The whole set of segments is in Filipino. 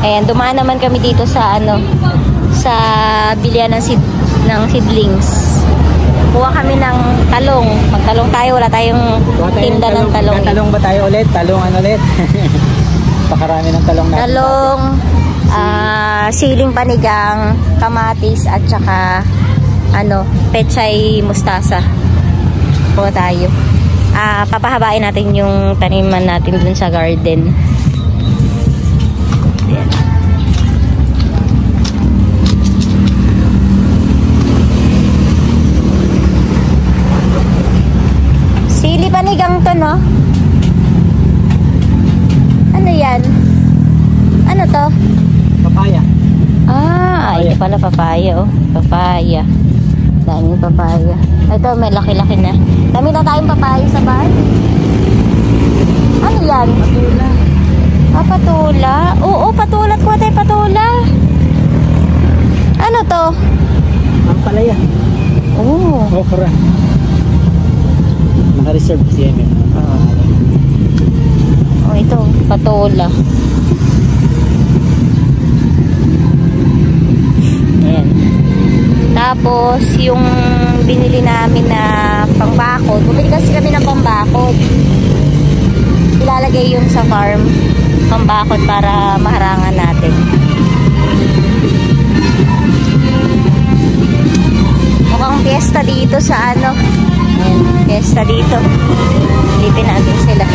Ayan, dumaan naman kami dito sa ano, sa bilihan ng seedlings. Kuha kami ng talong. Magtalong tayo, wala tayong tinda ng talong. Talong ba tayo ulit? Talongan ulit. Pakarami ng talong natin. Talong, siling panigang, kamatis at saka ano, pechay mustasa. Kuha tayo. Papahabain natin yung taniman natin dun sa garden. Ayan. Sili panigang to, no? Ano yan? Ano to? Papaya. Ay, pala papaya, oh. Papaya. Daming papaya. Ito, may laki-laki na. Dami na tayong papaya sa bahay. Ano yan? Patula. Patula? Oo, patula. Kuha tayo patula. Ano to? Ampalaya. Oo. Okra. Naka-reserve si MM. Oh, ito, patula. Ayan. Tapos, yung binili namin na pangbakod. Bumili kasi kami ng pangbakod. Ilalagay yun sa farm. Pangbakod para maharangan natin. Mukhang fiesta dito sa ano. Ayan, fiesta dito. Lipin natin sila.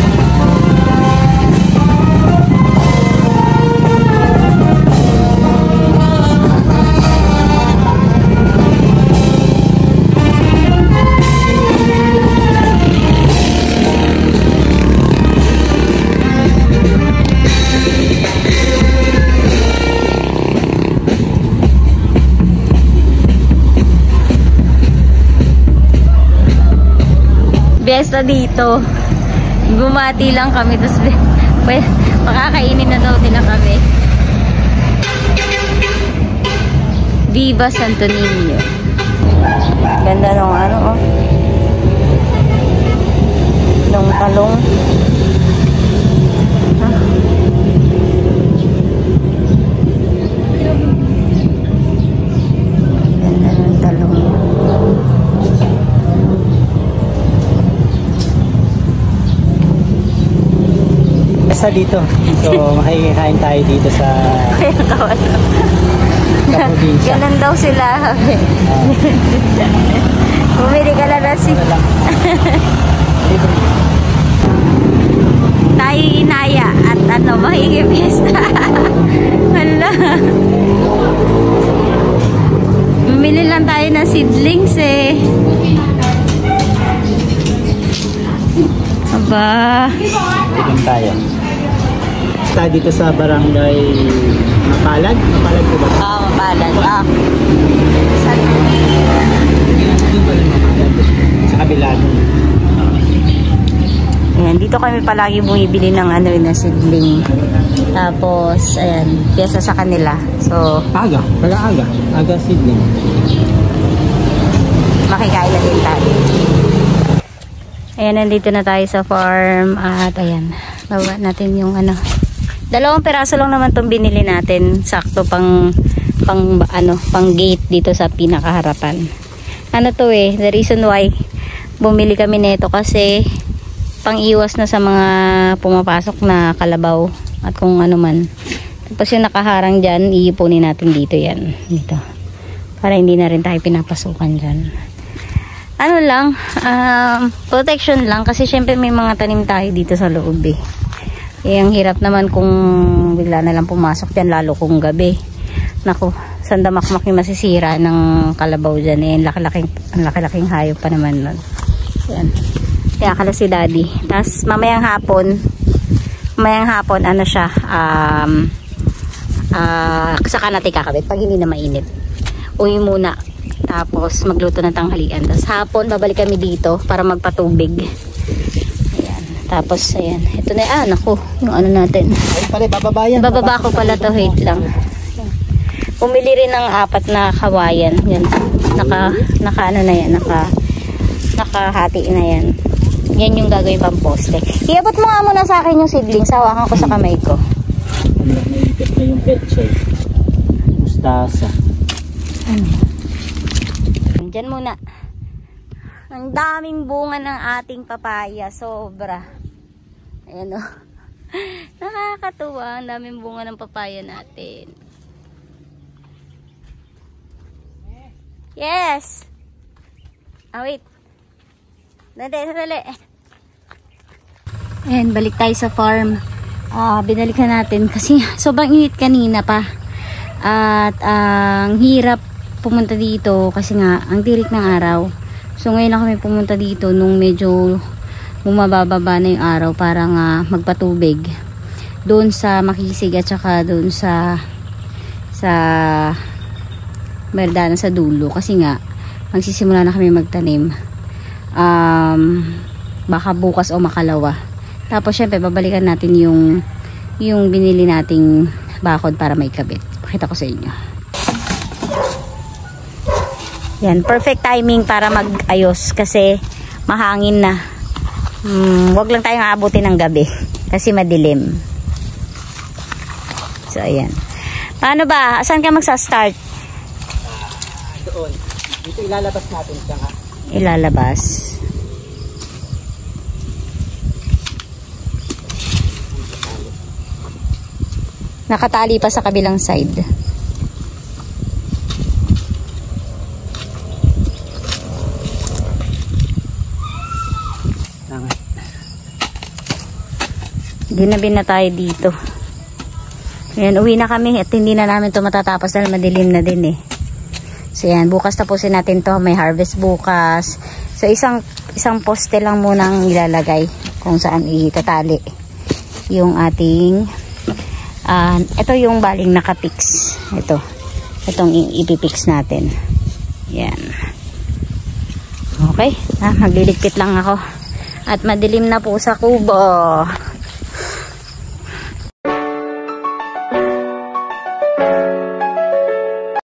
Fiesta dito. Gumati lang kami, tapos makakainin na daw nila kami. Viva Santo Niño. Ganda ng ano, oh. Ng talong. Ganda ng talong. Sa dito. So, makikikain tayo dito sa probinsya. Ganun daw sila. Bumili ka na nasi. Tayo inaya at ano, makikipista. Hala. Bumili lang tayo ng seedlings eh. Aba. Dito tayo. Basta dito sa barangay Mapalad. Mapalad ko ba? Mapalad. Sa kabila. Ayan, dito kami palagi bumibili ng ano na seedling. Tapos, ayan, pyesa sa kanila. So, Aga. Aga seedling. Makikain na din tayo. Ayan, nandito na tayo sa farm. At ayan, baba natin yung ano. 2 peraso lang naman itong binili natin. Sakto pang gate dito sa pinakaharapan. Ano to eh, the reason why bumili kami nito kasi pang iwas na sa mga pumapasok na kalabaw at kung ano man. Tapos yung nakaharang dyan, iipunin natin dito yan. Dito. Para hindi na rin tayo pinapasukan dyan. Ano lang, protection lang kasi syempre may mga tanim tayo dito sa loob eh. Ang hirap naman kung bigla na lang pumasok dyan, lalo kung gabi. Naku, sandamakmak yung masisira ng kalabaw dyan eh. Ang laki-laking hayop pa naman nun. Yan. Kaya kala si daddy. Tapos mamayang hapon ano siya, saka natin kakabit pag hindi na mainit. Uwi muna. Tapos magluto ng tanghalian. Tapos hapon babalik kami dito para magpatubig. Tapos, ayan. Ito na, naku, yung ano natin. Ayun pala, bababayan. Bababa ko pala to, wait lang. Pumili rin ng 4 na kawayan. Yan. Ano na yan, nakahati na yan. Yan yung gagawin pang poste. Iabot mo nga muna sa akin yung seedlings. Hawakan ko sa kamay ko. yung pechay. Mustasa. Ano? Diyan muna. Ang daming bunga ng ating papaya. Sobra. Ayan o. Nakakatuwa. Ang daming bunga ng papaya natin. Yes! Wait. Dali. Ayan, balik tayo sa farm. Binalikan natin kasi sobrang init kanina pa. At ang hirap pumunta dito kasi nga ang tirik ng araw. So ngayon lang kami pumunta dito nung medyo bumababa na yung araw para nga magpatubig doon sa Makisig at saka doon sa Merdana sa dulo kasi nga magsisimula na kami magtanim. Baka bukas o makalawa. Tapos syempre babalikan natin yung binili nating bakod para may kabit. Pakita ko sa inyo. Yan, perfect timing para mag-ayos kasi mahangin na. Wag lang tayong aabutin ng gabi kasi madilim. So ayan. Paano ba? Saan ka magsa-start? Doon. Dito ilalabas natin siya nga. Ilalabas. Nakatali pa sa kabilang side. Ginabi na tayo dito. Ayan, uwi na kami at hindi na namin ito matatapos dahil madilim na din eh. So yan, bukas tapusin natin to. May harvest bukas. So isang poste lang munang ilalagay kung saan itatali yung ating ito yung baling nakapix. Itong ipipix natin. Yan. Okay, magliligpit lang ako. At madilim na po sa kubo.